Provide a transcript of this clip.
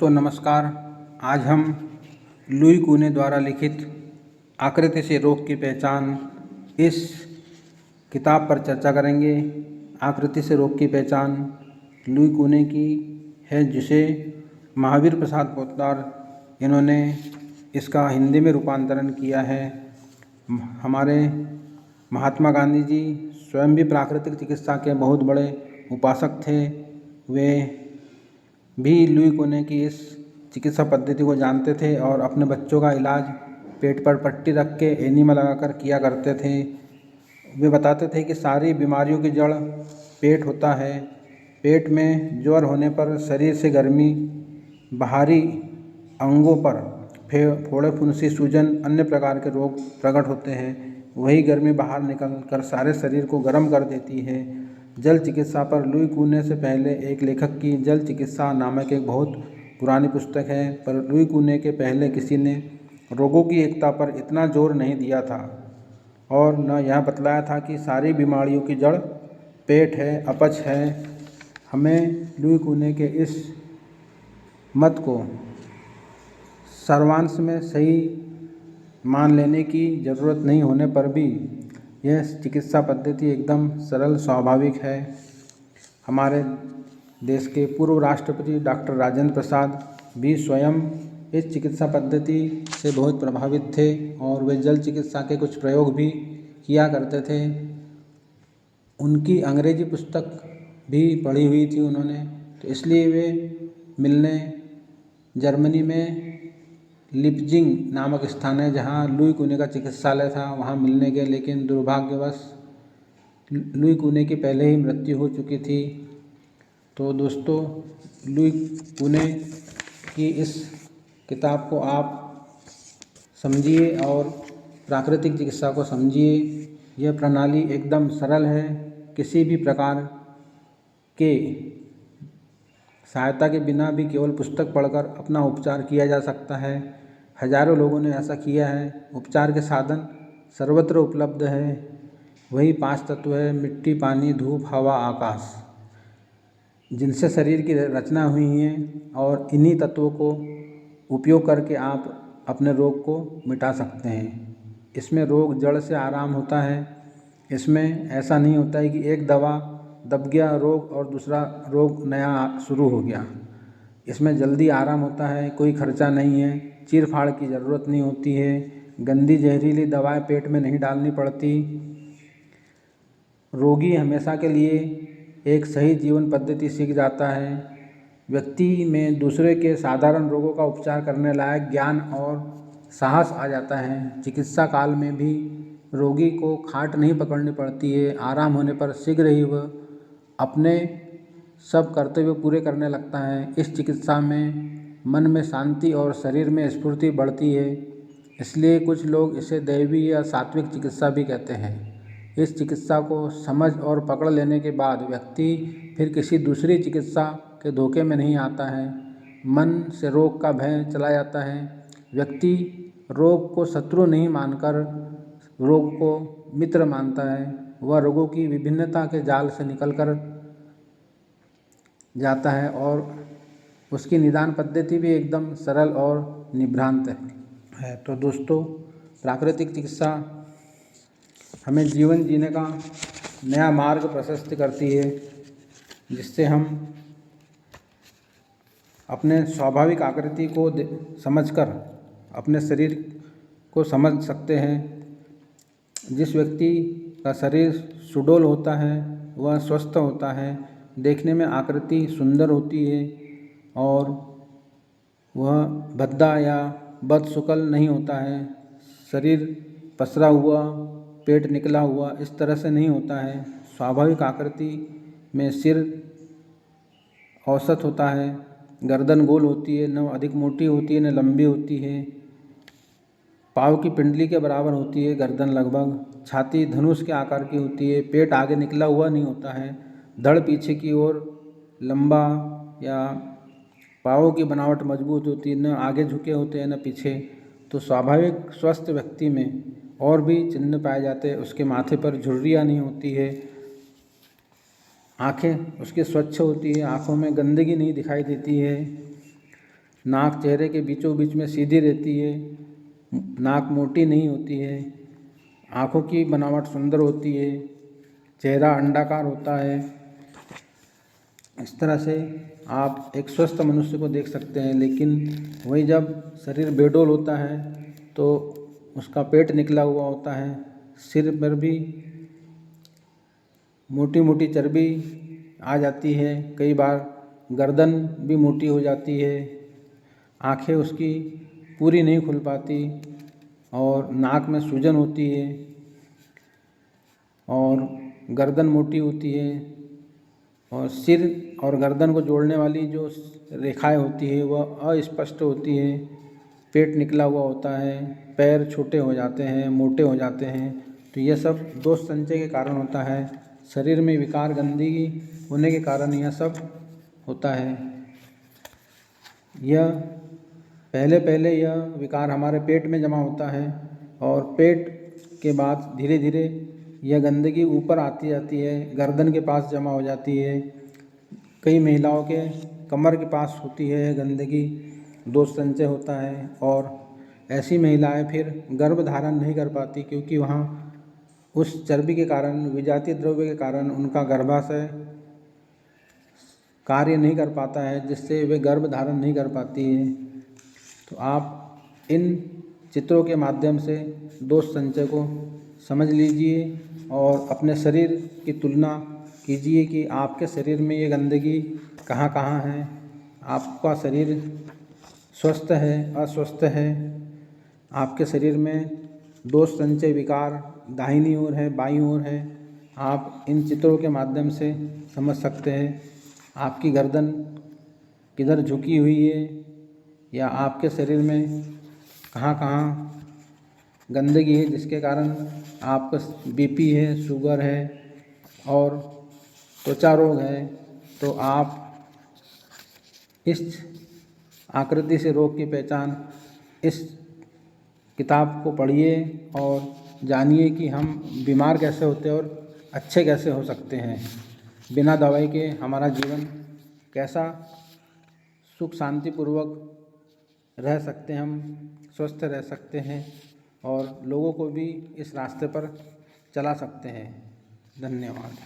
दोस्तों नमस्कार। आज हम लुई कूने द्वारा लिखित आकृति से रोग की पहचान इस किताब पर चर्चा करेंगे। आकृति से रोग की पहचान लुई कूने की है, जिसे महावीर प्रसाद पोद्दार इन्होंने इसका हिंदी में रूपांतरण किया है। हमारे महात्मा गांधी जी स्वयं भी प्राकृतिक चिकित्सा के बहुत बड़े उपासक थे। वे भी लुई कूने की इस चिकित्सा पद्धति को जानते थे और अपने बच्चों का इलाज पेट पर पट्टी रख के एनीमा लगाकर किया करते थे। वे बताते थे कि सारी बीमारियों की जड़ पेट होता है। पेट में ज्वर होने पर शरीर से गर्मी, बाहरी अंगों पर फोड़े फुंसी, सूजन, अन्य प्रकार के रोग प्रकट होते हैं। वही गर्मी बाहर निकल कर सारे शरीर को गर्म कर देती है। जल चिकित्सा पर लुई कूने से पहले एक लेखक की जल चिकित्सा नामक एक बहुत पुरानी पुस्तक है, पर लुई कूने के पहले किसी ने रोगों की एकता पर इतना जोर नहीं दिया था और न यह बतलाया था कि सारी बीमारियों की जड़ पेट है, अपच है। हमें लुई कूने के इस मत को सर्वांश में सही मान लेने की ज़रूरत नहीं होने पर भी यह चिकित्सा पद्धति एकदम सरल स्वाभाविक है। हमारे देश के पूर्व राष्ट्रपति डॉक्टर राजेंद्र प्रसाद भी स्वयं इस चिकित्सा पद्धति से बहुत प्रभावित थे और वे जल चिकित्सा के कुछ प्रयोग भी किया करते थे। उनकी अंग्रेजी पुस्तक भी पढ़ी हुई थी उन्होंने, तो इसलिए वे मिलने जर्मनी में लिपजिंग नामक स्थान है जहाँ लुई कूने का चिकित्सालय था, वहाँ मिलने गए, लेकिन दुर्भाग्यवश लुई कूने की पहले ही मृत्यु हो चुकी थी। तो दोस्तों, लुई कूने की इस किताब को आप समझिए और प्राकृतिक चिकित्सा को समझिए। यह प्रणाली एकदम सरल है। किसी भी प्रकार के सहायता के बिना भी केवल पुस्तक पढ़कर अपना उपचार किया जा सकता है। हजारों लोगों ने ऐसा किया है। उपचार के साधन सर्वत्र उपलब्ध है। वही 5 तत्व है: मिट्टी, पानी, धूप, हवा, आकाश, जिनसे शरीर की रचना हुई है, और इन्हीं तत्वों को उपयोग करके आप अपने रोग को मिटा सकते हैं। इसमें रोग जड़ से आराम होता है। इसमें ऐसा नहीं होता है कि एक दवा दब गया रोग और दूसरा रोग नया शुरू हो गया। इसमें जल्दी आराम होता है, कोई खर्चा नहीं है, चीर फाड़ की ज़रूरत नहीं होती है, गंदी जहरीली दवाएं पेट में नहीं डालनी पड़ती। रोगी हमेशा के लिए एक सही जीवन पद्धति सीख जाता है। व्यक्ति में दूसरे के साधारण रोगों का उपचार करने लायक ज्ञान और साहस आ जाता है। चिकित्सा काल में भी रोगी को खाट नहीं पकड़नी पड़ती है। आराम होने पर शीघ्र ही वह अपने सब कर्तव्य पूरे करने लगता है। इस चिकित्सा में मन में शांति और शरीर में स्फूर्ति बढ़ती है। इसलिए कुछ लोग इसे दैवी या सात्विक चिकित्सा भी कहते हैं। इस चिकित्सा को समझ और पकड़ लेने के बाद व्यक्ति फिर किसी दूसरी चिकित्सा के धोखे में नहीं आता है। मन से रोग का भय चला जाता है। व्यक्ति रोग को शत्रु नहीं मानकर रोग को मित्र मानता है। वह रोगों की विभिन्नता के जाल से निकलकर जाता है और उसकी निदान पद्धति भी एकदम सरल और निभ्रांत है। तो दोस्तों, प्राकृतिक चिकित्सा हमें जीवन जीने का नया मार्ग प्रशस्त करती है, जिससे हम अपने स्वाभाविक आकृति को समझकर अपने शरीर को समझ सकते हैं। जिस व्यक्ति का शरीर सुडौल होता है वह स्वस्थ होता है, देखने में आकृति सुंदर होती है और वह भद्दा या बदशुक्ल नहीं होता है। शरीर पसरा हुआ, पेट निकला हुआ, इस तरह से नहीं होता है। स्वाभाविक आकृति में सिर औसत होता है, गर्दन गोल होती है, न अधिक मोटी होती है न लंबी होती है, पाँव की पिंडली के बराबर होती है गर्दन लगभग, छाती धनुष के आकार की होती है, पेट आगे निकला हुआ नहीं होता है, धड़ पीछे की ओर लंबा या पाँवों की बनावट मजबूत होती है, न आगे झुके होते हैं न पीछे। तो स्वाभाविक स्वस्थ व्यक्ति में और भी चिन्ह पाए जाते हैं। उसके माथे पर झुर्रियाँ नहीं होती है, आँखें उसकी स्वच्छ होती है, आँखों में गंदगी नहीं दिखाई देती है, नाक चेहरे के बीचों बीच में सीधी रहती है, नाक मोटी नहीं होती है, आँखों की बनावट सुंदर होती है, चेहरा अंडाकार होता है। इस तरह से आप एक स्वस्थ मनुष्य को देख सकते हैं। लेकिन वही जब शरीर बेडौल होता है तो उसका पेट निकला हुआ होता है, सिर पर भी मोटी मोटी चर्बी आ जाती है, कई बार गर्दन भी मोटी हो जाती है, आँखें उसकी पूरी नहीं खुल पाती और नाक में सूजन होती है और गर्दन मोटी होती है और सिर और गर्दन को जोड़ने वाली जो रेखाएं होती है वह अस्पष्ट होती है, पेट निकला हुआ होता है, पैर छोटे हो जाते हैं, मोटे हो जाते हैं। तो यह सब दोष संचय के कारण होता है। शरीर में विकार गंदगी होने के कारण यह सब होता है। यह पहले यह विकार हमारे पेट में जमा होता है और पेट के बाद धीरे धीरे यह गंदगी ऊपर आती जाती है, गर्दन के पास जमा हो जाती है। कई महिलाओं के कमर के पास होती है गंदगी, दोष संचय होता है और ऐसी महिलाएं फिर गर्भ धारण नहीं कर पाती, क्योंकि वहाँ उस चर्बी के कारण, विजातीय द्रव्य के कारण उनका गर्भाशय कार्य नहीं कर पाता है, जिससे वे गर्भ धारण नहीं कर पाती है। तो आप इन चित्रों के माध्यम से दोष संचय को समझ लीजिए और अपने शरीर की तुलना कीजिए कि आपके शरीर में ये गंदगी कहाँ कहाँ है, आपका शरीर स्वस्थ है अस्वस्थ है, आपके शरीर में दोष संचय विकार दाहिनी ओर है बाईं ओर है। आप इन चित्रों के माध्यम से समझ सकते हैं आपकी गर्दन किधर झुकी हुई है या आपके शरीर में कहाँ कहाँ गंदगी है, जिसके कारण आपका बीपी है, शुगर है और त्वचा रोग है। तो आप इस आकृति से रोग की पहचान इस किताब को पढ़िए और जानिए कि हम बीमार कैसे होते हैं और अच्छे कैसे हो सकते हैं। बिना दवाई के हमारा जीवन कैसा सुख शांतिपूर्वक रह सकते हैं, हम स्वस्थ रह सकते हैं और लोगों को भी इस रास्ते पर चला सकते हैं। धन्यवाद।